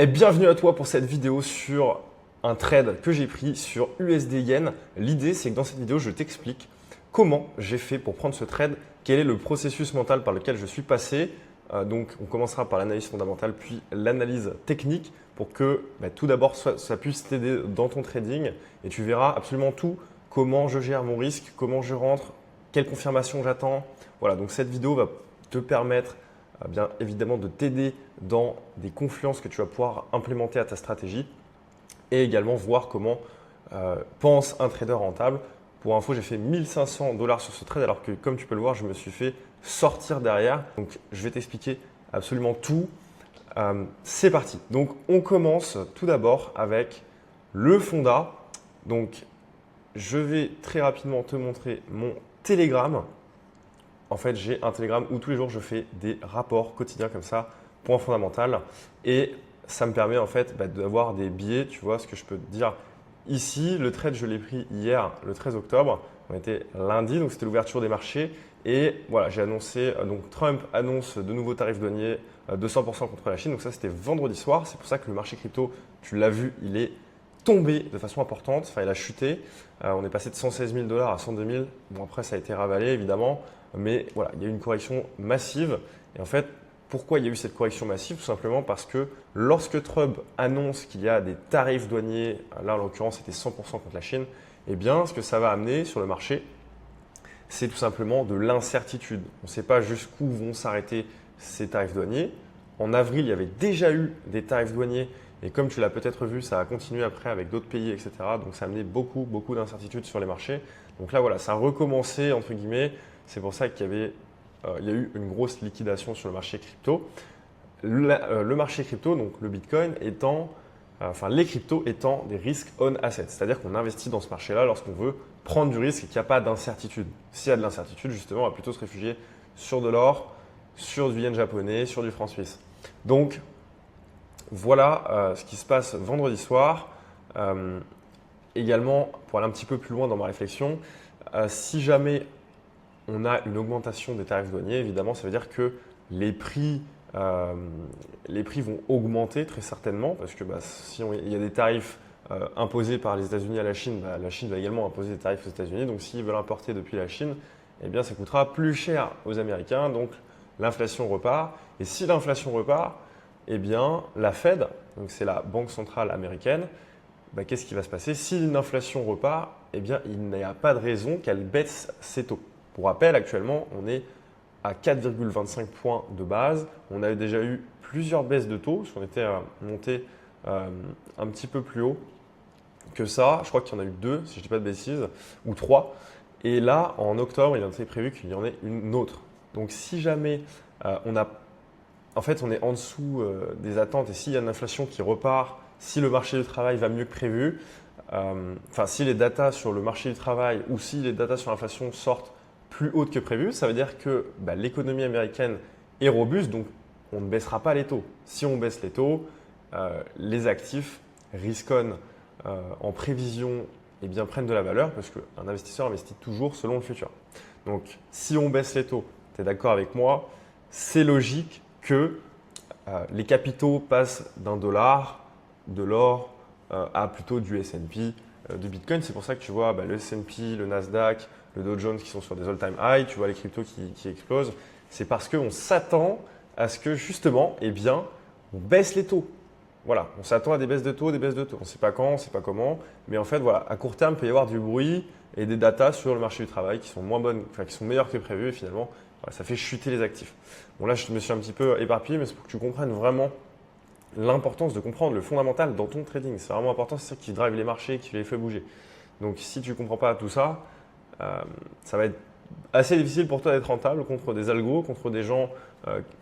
Et bienvenue à toi pour cette vidéo sur un trade que j'ai pris sur USD Yen. L'idée, c'est que dans cette vidéo, je t'explique comment j'ai fait pour prendre ce trade, quel est le processus mental par lequel je suis passé. Donc, on commencera par l'analyse fondamentale, puis l'analyse technique pour que tout d'abord, ça puisse t'aider dans ton trading et tu verras absolument tout, comment je gère mon risque, comment je rentre, quelle confirmation j'attends. Voilà, donc cette vidéo va te permettre bien évidemment de t'aider dans des confluences que tu vas pouvoir implémenter à ta stratégie et également voir comment pense un trader rentable. Pour info, j'ai fait 1500 $ sur ce trade alors que comme tu peux le voir, je me suis fait sortir derrière. Donc, je vais t'expliquer absolument tout. C'est parti. Donc, on commence tout d'abord avec le fonda. Donc, je vais très rapidement te montrer mon Telegram. En fait, j'ai un Telegram où tous les jours, je fais des rapports quotidiens comme ça, point fondamental. Et ça me permet en fait d'avoir des billets. Tu vois ce que je peux te dire ici. Le trade, je l'ai pris hier, le 13 octobre. On était lundi, donc c'était l'ouverture des marchés. Et voilà, j'ai annoncé, donc Trump annonce de nouveaux tarifs douaniers de 100% contre la Chine. Donc ça, c'était vendredi soir. C'est pour ça que le marché crypto, tu l'as vu, il est tombé de façon importante. Enfin, il a chuté. On est passé de 116 000 $ à 102 000. Bon, après, ça a été ravalé, évidemment. Mais voilà, il y a eu une correction massive. Et en fait, pourquoi il y a eu cette correction massive? Tout simplement parce que lorsque Trump annonce qu'il y a des tarifs douaniers, là en l'occurrence c'était 100% contre la Chine, eh bien ce que ça va amener sur le marché, c'est tout simplement de l'incertitude. On ne sait pas jusqu'où vont s'arrêter ces tarifs douaniers. En avril, il y avait déjà eu des tarifs douaniers et comme tu l'as peut-être vu, ça a continué après avec d'autres pays, etc. Donc ça a amené beaucoup d'incertitudes sur les marchés. Donc là, voilà, ça a recommencé, entre guillemets. C'est pour ça qu'il y a eu une grosse liquidation sur le marché crypto. Le marché crypto, donc le Bitcoin les cryptos étant des risques on assets. C'est-à-dire qu'on investit dans ce marché-là lorsqu'on veut prendre du risque et qu'il n'y a pas d'incertitude. S'il y a de l'incertitude, justement, on va plutôt se réfugier sur de l'or, sur du yen japonais, sur du franc suisse. Donc, voilà ce qui se passe vendredi soir. Également, pour aller un petit peu plus loin dans ma réflexion, si jamais on a une augmentation des tarifs douaniers, évidemment, ça veut dire que les prix vont augmenter très certainement parce que si il y a des tarifs imposés par les États-Unis à la Chine, la Chine va également imposer des tarifs aux États-Unis. Donc, s'ils veulent importer depuis la Chine, eh bien, ça coûtera plus cher aux Américains. Donc, l'inflation repart. Et si l'inflation repart, eh bien, la Fed, donc c'est la banque centrale américaine, qu'est-ce qui va se passer? Si l'inflation repart, eh bien, il n'y a pas de raison qu'elle baisse ses taux. Pour rappel, actuellement, on est à 4,25 points de base. On avait déjà eu plusieurs baisses de taux, parce qu'on était monté un petit peu plus haut que ça. Je crois qu'il y en a eu 2, si je ne dis pas de bêtises, ou 3. Et là, en octobre, il était prévu qu'il y en ait une autre. Donc, si jamais on est en dessous des attentes et s'il y a une inflation qui repart, si le marché du travail va mieux que prévu, si les datas sur le marché du travail ou si les datas sur l'inflation sortent plus hautes que prévu, ça veut dire que l'économie américaine est robuste, donc on ne baissera pas les taux. Si on baisse les taux, les actifs risquent en prévision prennent de la valeur parce qu'un investisseur investit toujours selon le futur. Donc, si on baisse les taux, tu es d'accord avec moi, c'est logique que les capitaux passent d'un dollar, de l'or à plutôt du S&P, du Bitcoin. C'est pour ça que tu vois le S&P, le Nasdaq, le Dow Jones qui sont sur des all-time high, tu vois les cryptos qui explosent. C'est parce qu'on s'attend à ce que justement, on baisse les taux. Voilà, on s'attend à des baisses de taux, des baisses de taux. On ne sait pas quand, on ne sait pas comment, mais en fait, voilà, à court terme, il peut y avoir du bruit et des datas sur le marché du travail qui sont moins bonnes, qui sont meilleures que prévu et finalement, voilà, ça fait chuter les actifs. Bon là, je me suis un petit peu éparpillé, mais c'est pour que tu comprennes vraiment l'importance de comprendre le fondamental dans ton trading. C'est vraiment important, c'est ça qui drive les marchés, qui les fait bouger. Donc, si tu ne comprends pas tout ça, ça va être assez difficile pour toi d'être rentable contre des algos, contre des gens,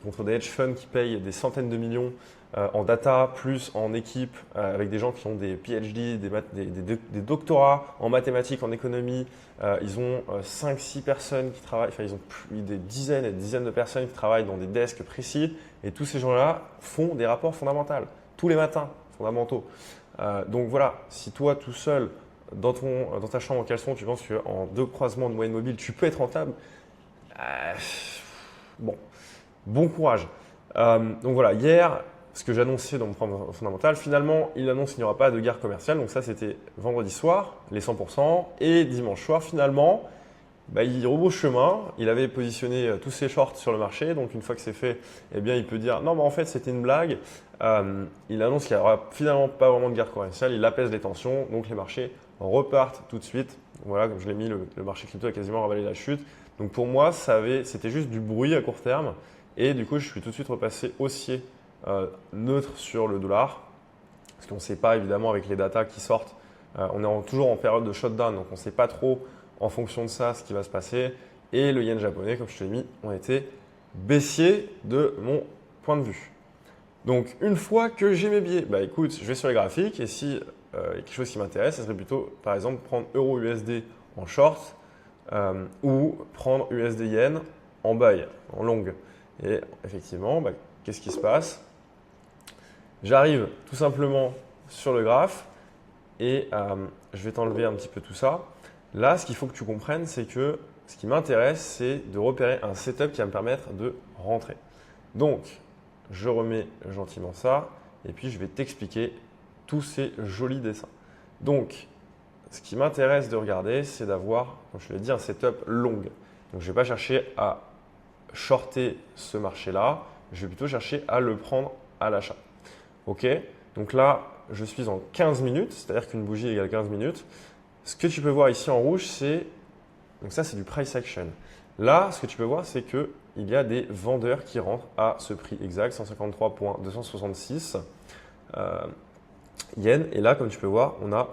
contre des hedge funds qui payent des centaines de millions en data, plus en équipe, avec des gens qui ont des PhD, des doctorats en mathématiques, en économie. Ils ont 5-6 personnes qui travaillent, ils ont des dizaines et des dizaines de personnes qui travaillent dans des desks précis. Et tous ces gens-là font des rapports fondamentaux, tous les matins, fondamentaux. Donc voilà, si toi tout seul, dans ta chambre en caleçon, tu penses qu'en 2 croisements de moyenne mobile, tu peux être rentable, bon courage. Donc voilà, hier, ce que j'annonçais dans mon programme fondamental. Finalement, il annonce qu'il n'y aura pas de guerre commerciale. Donc ça, c'était vendredi soir, les 100%. Et dimanche soir, finalement, il rebrousse chemin. Il avait positionné tous ses shorts sur le marché. Donc une fois que c'est fait, eh bien, il peut dire non, mais en fait, c'était une blague. Il annonce qu'il n'y aura finalement pas vraiment de guerre commerciale. Il apaise les tensions. Donc les marchés repartent tout de suite. Voilà, comme je l'ai mis, le marché crypto a quasiment ravalé la chute. Donc pour moi, c'était juste du bruit à court terme. Et du coup, je suis tout de suite repassé haussier neutre sur le dollar. Parce qu'on ne sait pas, évidemment, avec les datas qui sortent, on est toujours en période de shutdown. Donc on ne sait pas trop en fonction de ça ce qui va se passer. Et le yen japonais, comme je te l'ai mis, ont été baissiers de mon point de vue. Donc une fois que j'ai mes billets, écoute, je vais sur les graphiques et si il y a quelque chose qui m'intéresse, ce serait plutôt par exemple prendre euro USD en short ou prendre USD yen en buy, en long. Et effectivement, qu'est-ce qui se passe? J'arrive tout simplement sur le graphe et je vais t'enlever un petit peu tout ça. Là, ce qu'il faut que tu comprennes, c'est que ce qui m'intéresse, c'est de repérer un setup qui va me permettre de rentrer. Donc, je remets gentiment ça et puis je vais t'expliquer tous ces jolis dessins. Donc, ce qui m'intéresse de regarder, c'est d'avoir, comme je l'ai dit, un setup long. Donc, je ne vais pas chercher à shorter ce marché-là, je vais plutôt chercher à le prendre à l'achat. OK? Donc là, je suis en 15 minutes, c'est-à-dire qu'une bougie égale 15 minutes. Ce que tu peux voir ici en rouge, donc ça, c'est du price action. Là, ce que tu peux voir, c'est qu'il y a des vendeurs qui rentrent à ce prix exact, 153,266 yens. Et là, comme tu peux voir, on a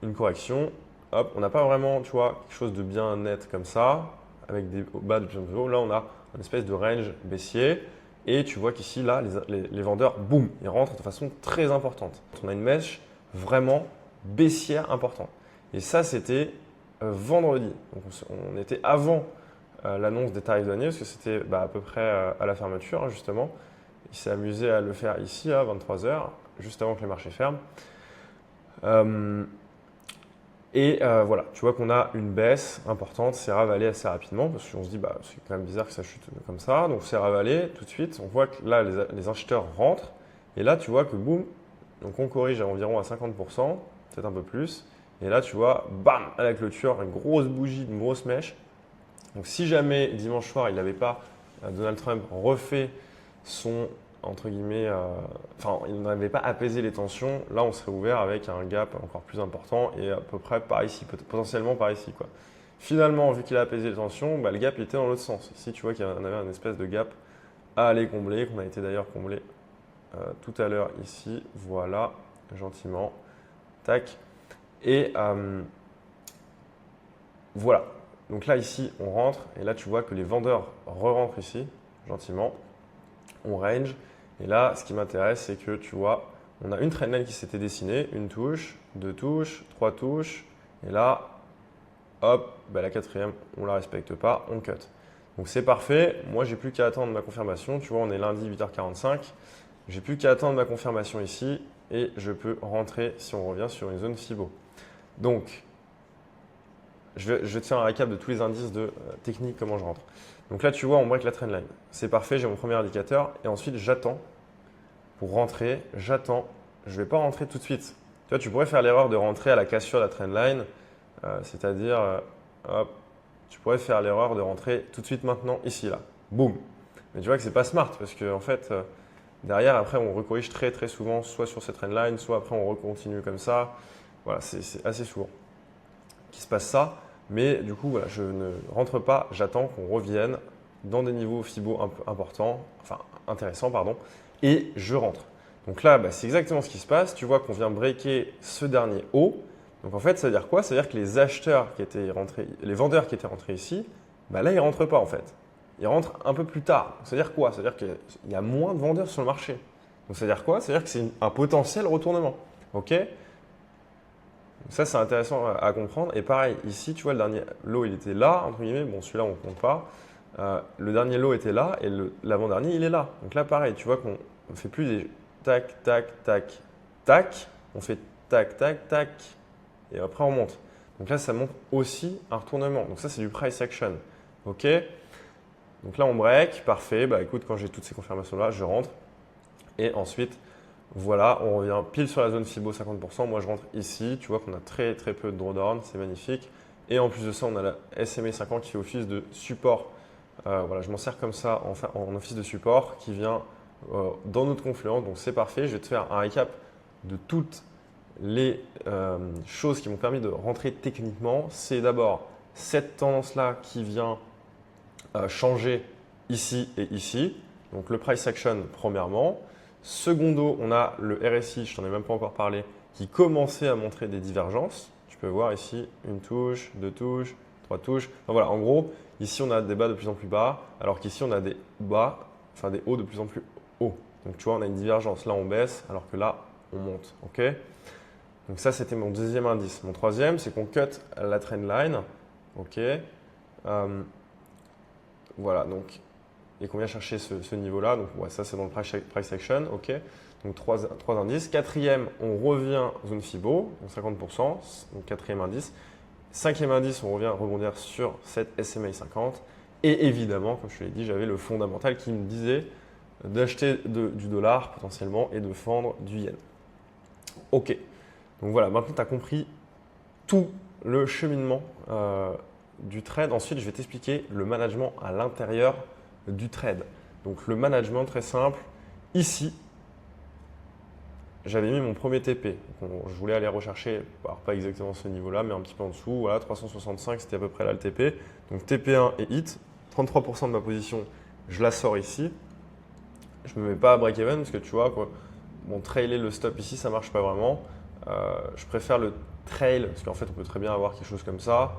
une correction. Hop, on n'a pas vraiment, tu vois, quelque chose de bien net comme ça, avec des bas de plus en plus haut. Là, on a une espèce de range baissier. Et tu vois qu'ici, là, les vendeurs, boum, ils rentrent de façon très importante. On a une mèche vraiment baissière importante. Et ça, c'était vendredi. Donc, on était avant l'annonce des tarifs douaniers, parce que c'était à peu près à la fermeture, hein, justement. Il s'est amusé à le faire ici, à 23 h, juste avant que les marchés ferment. Voilà, tu vois qu'on a une baisse importante, c'est ravalé assez rapidement parce qu'on se dit c'est quand même bizarre que ça chute comme ça. Donc c'est ravalé tout de suite. On voit que là les acheteurs rentrent et là tu vois que boum, donc on corrige à environ à 50%, peut-être un peu plus. Et là tu vois, bam, à la clôture, une grosse bougie, une grosse mèche. Donc si jamais dimanche soir il n'avait pas Donald Trump refait son entre guillemets, il n'avait pas apaisé les tensions, là on serait ouvert avec un gap encore plus important et à peu près par ici, potentiellement par ici, quoi. Finalement, vu qu'il a apaisé les tensions, le gap il était dans l'autre sens. Ici, tu vois qu'il y avait un espèce de gap à aller combler, qu'on a été d'ailleurs comblé tout à l'heure ici. Voilà, gentiment. Tac. Et voilà. Donc là, ici, on rentre et là, tu vois que les vendeurs re-rentrent ici, gentiment. On range. Et là, ce qui m'intéresse, c'est que tu vois, on a une trendline qui s'était dessinée, une touche, deux touches, trois touches. Et là, hop, la quatrième, on ne la respecte pas, on cut. Donc c'est parfait. Moi, j'ai plus qu'à attendre ma confirmation. Tu vois, on est lundi 8h45. J'ai plus qu'à attendre ma confirmation ici et je peux rentrer si on revient sur une zone FIBO. Donc, je vais te faire un récap de tous les indices de technique, comment je rentre. Donc là, tu vois, on break la trendline. C'est parfait, j'ai mon premier indicateur. Et ensuite, j'attends pour rentrer. J'attends. Je ne vais pas rentrer tout de suite. Tu vois, tu pourrais faire l'erreur de rentrer à la cassure de la trendline. C'est-à-dire, hop, tu pourrais faire l'erreur de rentrer tout de suite maintenant, ici, là. Boum. Mais tu vois que ce n'est pas smart parce qu'en fait, derrière, après, on recorrige très, très souvent, soit sur cette trendline, soit après, on recontinue comme ça. Voilà, c'est assez souvent qu'il se passe ça. Mais du coup, voilà, je ne rentre pas, j'attends qu'on revienne dans des niveaux FIBO importants, enfin intéressants, pardon, et je rentre. Donc là, c'est exactement ce qui se passe. Tu vois qu'on vient breaker ce dernier haut. Donc en fait, ça veut dire quoi? Ça veut dire que les acheteurs qui étaient rentrés, les vendeurs qui étaient rentrés ici, là, ils ne rentrent pas en fait. Ils rentrent un peu plus tard. Ça veut dire quoi? Ça veut dire qu'il y a moins de vendeurs sur le marché. Donc ça veut dire quoi? Ça veut dire que c'est un potentiel retournement. OK? Ça, c'est intéressant à comprendre. Et pareil, ici, tu vois, le dernier lot, il était là, entre guillemets. Bon, celui-là, on ne compte pas. Le dernier lot était là et l'avant-dernier, il est là. Donc là, pareil, tu vois qu'on ne fait plus des tac, tac, tac, tac. On fait tac, tac, tac. Et après, on monte. Donc là, ça montre aussi un retournement. Donc ça, c'est du price action. OK? Donc là, on break. Parfait. Écoute, quand j'ai toutes ces confirmations-là, je rentre. Et ensuite, Voilà, on revient pile sur la zone Fibo 50%. Moi, je rentre ici. Tu vois qu'on a très très peu de drawdown, c'est magnifique. Et en plus de ça, on a la SMA 50 qui fait office de support. Voilà, je m'en sers comme ça en office de support qui vient dans notre confluence. Donc c'est parfait. Je vais te faire un récap de toutes les choses qui m'ont permis de rentrer techniquement. C'est d'abord cette tendance-là qui vient changer ici et ici. Donc le price action premièrement. Secondo, on a le RSI, je t'en ai même pas encore parlé, qui commençait à montrer des divergences. Tu peux voir ici une touche, deux touches, trois touches. Enfin, voilà, en gros, ici on a des bas de plus en plus bas, alors qu'ici on a des bas, enfin des hauts de plus en plus hauts. Donc tu vois, on a une divergence. Là on baisse, alors que là on monte. Ok. Donc ça c'était mon deuxième indice. Mon troisième, c'est qu'on cut la trendline. Ok. Voilà, donc et qu'on vient chercher ce niveau-là. Donc ouais, ça, c'est dans le price action. OK. Donc trois indices. Quatrième, on revient zone Fibo, donc 50%. Donc quatrième indice. Cinquième indice, on revient rebondir sur cette SMA 50. Et évidemment, comme je te l'ai dit, j'avais le fondamental qui me disait d'acheter du dollar potentiellement et de vendre du yen. OK. Donc voilà, maintenant tu as compris tout le cheminement du trade. Ensuite, je vais t'expliquer le management à l'intérieur du trade. Donc le management très simple. Ici, j'avais mis mon premier TP. Donc, je voulais aller rechercher, alors pas exactement ce niveau-là, mais un petit peu en dessous. Voilà, 365, c'était à peu près là le TP. Donc TP1 et hit. 33% de ma position, je la sors ici. Je ne me mets pas à break-even parce que tu vois, quoi, bon, trailer le stop ici, ça ne marche pas vraiment. Je préfère le trail parce qu'en fait, on peut très bien avoir quelque chose comme ça.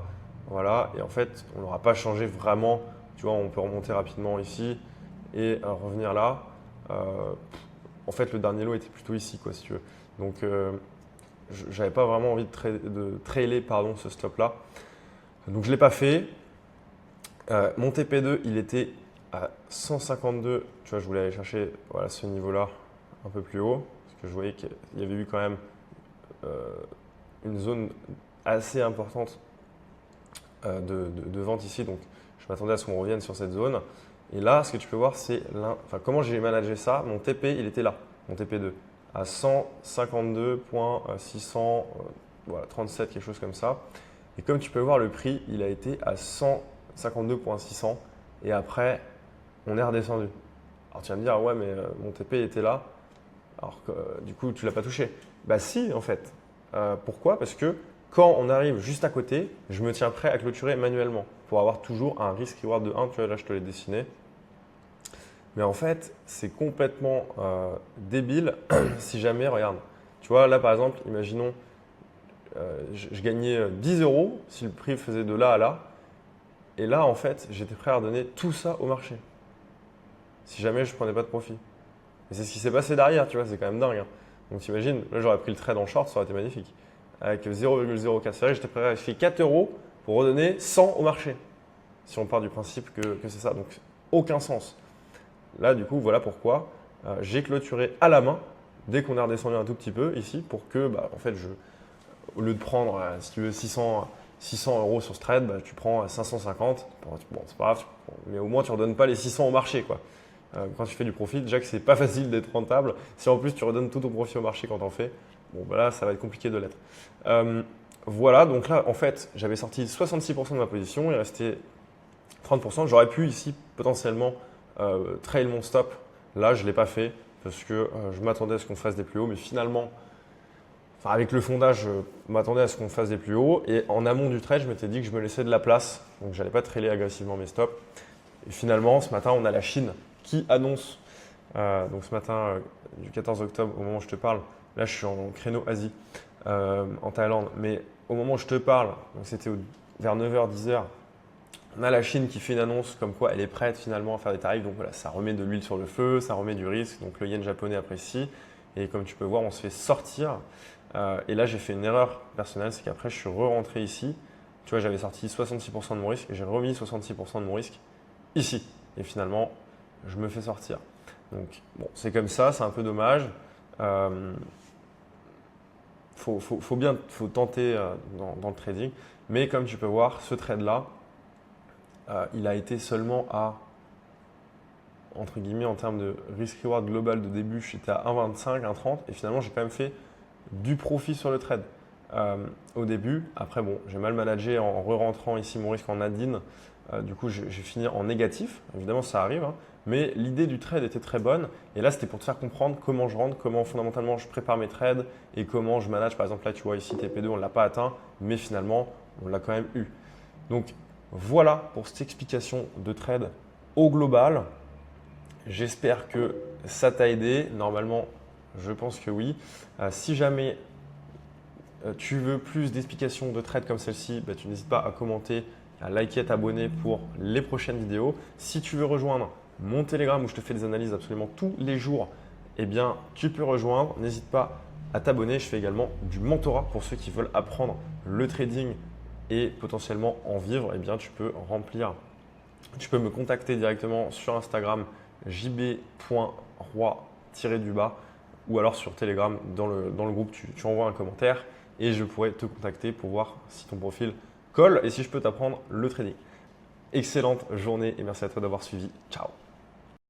Voilà, et en fait, on n'aura pas changé vraiment. Tu vois, on peut remonter rapidement ici et revenir là. En fait, le dernier lot était plutôt ici, quoi, si tu veux. Donc, je n'avais pas vraiment envie de trailer ce stop-là. Donc, je ne l'ai pas fait. Mon TP2, il était à 152. Tu vois, je voulais aller chercher voilà, ce niveau-là un peu plus haut. Parce que je voyais qu'il y avait eu quand même une zone assez importante de vente ici. Donc, je m'attendais à ce qu'on revienne sur cette zone. Et là, ce que tu peux voir, c'est comment j'ai managé ça. Mon TP, il était là, mon TP2, à 152.637, voilà, 37, quelque chose comme ça. Et comme tu peux voir, le prix, il a été à 152.600. Et après, on est redescendu. Alors, tu vas me dire, ouais, mais mon TP était là. Alors que du coup, tu ne l'as pas touché. Bah si, en fait. Pourquoi? Parce que quand on arrive juste à côté, je me tiens prêt à clôturer manuellement pour avoir toujours un risk-reward de 1. Tu vois, là, je te l'ai dessiné. Mais en fait, c'est complètement débile si jamais, regarde, tu vois, là par exemple, imaginons, je gagnais 10 euros si le prix faisait de là à là. Et là, en fait, j'étais prêt à redonner tout ça au marché. Si jamais je ne prenais pas de profit. Et c'est ce qui s'est passé derrière, tu vois, c'est quand même dingue. Hein. Donc t'imagines, là j'aurais pris le trade en short, ça aurait été magnifique. Avec 0,04, c'est vrai, j'étais prêt à acheter 4 euros pour redonner 100 au marché. Si on part du principe que c'est ça. Donc aucun sens. Là, du coup, voilà pourquoi j'ai clôturé à la main dès qu'on est redescendu un tout petit peu ici pour que, en fait, au lieu de prendre, si tu veux, 600 euros sur ce trade, tu prends 550. Bon, c'est pas grave, mais au moins tu ne redonnes pas les 600 au marché, quoi. Quand tu fais du profit, déjà que c'est pas facile d'être rentable. Si en plus tu redonnes tout ton profit au marché quand tu en fais, bon, là, ça va être compliqué de l'être. Voilà, donc là, en fait, j'avais sorti 66% de ma position, il restait 30%. J'aurais pu ici potentiellement trail mon stop. Là, je ne l'ai pas fait parce que je m'attendais à ce qu'on fasse des plus hauts, mais finalement, avec le fondage, je m'attendais à ce qu'on fasse des plus hauts. Et en amont du trade, je m'étais dit que je me laissais de la place, donc je n'allais pas trailer agressivement mes stops. Et finalement, ce matin, on a la Chine qui annonce, donc ce matin du 14 octobre, au moment où je te parle, là je suis en créneau Asie, en Thaïlande, mais au moment où je te parle, donc c'était vers 9h, 10h, on a la Chine qui fait une annonce comme quoi elle est prête finalement à faire des tarifs. Donc voilà, ça remet de l'huile sur le feu, ça remet du risque. Donc le yen japonais apprécie. Et comme tu peux voir, on se fait sortir. Et là, j'ai fait une erreur personnelle, c'est qu'après, je suis re-rentré ici. Tu vois, j'avais sorti 66% de mon risque et j'ai remis 66% de mon risque ici. Et finalement, je me fais sortir. Donc bon, c'est comme ça, c'est un peu dommage. Faut tenter dans le trading. Mais comme tu peux voir, ce trade-là, il a été seulement à entre guillemets, en termes de risk-reward global de début, j'étais à 1,25, 1,30 et finalement, j'ai quand même fait du profit sur le trade au début. Après, bon, j'ai mal managé en re-rentrant ici mon risque en add-in. Du coup, j'ai fini en négatif. Évidemment, ça arrive, hein. Mais l'idée du trade était très bonne. Et là, c'était pour te faire comprendre comment je rentre, comment fondamentalement je prépare mes trades et comment je manage. Par exemple, là, tu vois ici, TP2, on ne l'a pas atteint, mais finalement, on l'a quand même eu. Donc, voilà pour cette explication de trade au global. J'espère que ça t'a aidé. Normalement, je pense que oui. Si jamais tu veux plus d'explications de trade comme celle-ci, tu n'hésites pas à commenter, à liker, à t'abonner pour les prochaines vidéos. Si tu veux rejoindre mon Telegram où je te fais des analyses absolument tous les jours, eh bien, tu peux rejoindre. N'hésite pas à t'abonner. Je fais également du mentorat pour ceux qui veulent apprendre le trading et potentiellement en vivre. Eh bien, tu peux me contacter directement sur Instagram jb.roi-du-bas ou alors sur Telegram dans le groupe, tu envoies un commentaire et je pourrai te contacter pour voir si ton profil colle et si je peux t'apprendre le trading. Excellente journée et merci à toi d'avoir suivi. Ciao.